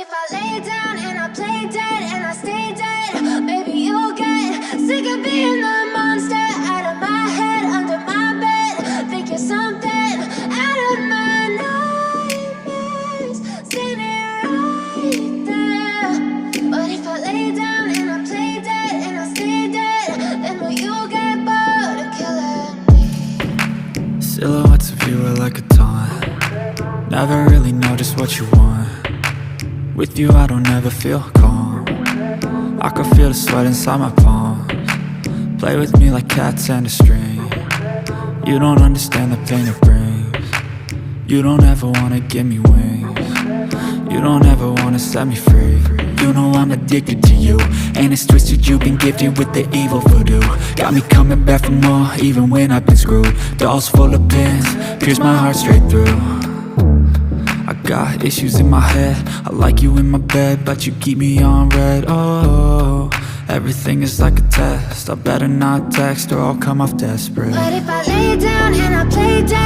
if I lay down and I play dead and I stay dead, maybe you'll get sick of being the monster out of my head, under my bed. Think you're something out of my nightmares, standing right there. But if I lay down and I play dead and I stay dead, then will you get bored of killing me? Silhouettes of you are like a taunt. Never really know just what you want. With you I don't ever feel calm. I can feel the sweat inside my palms. Play with me like cats and a string. You don't understand the pain it brings. You don't ever wanna give me wings. You don't ever wanna set me free. You know I'm addicted to you, and it's twisted, you've been gifted with the evil voodoo. Got me coming back for more, even when I've been screwed. Dolls full of pins, pierce my heart straight through. I got issues in my head, I like you in my bed, but you keep me on red. Oh, everything is like a test, I better not text or I'll come off desperate. But if I lay down and I play dead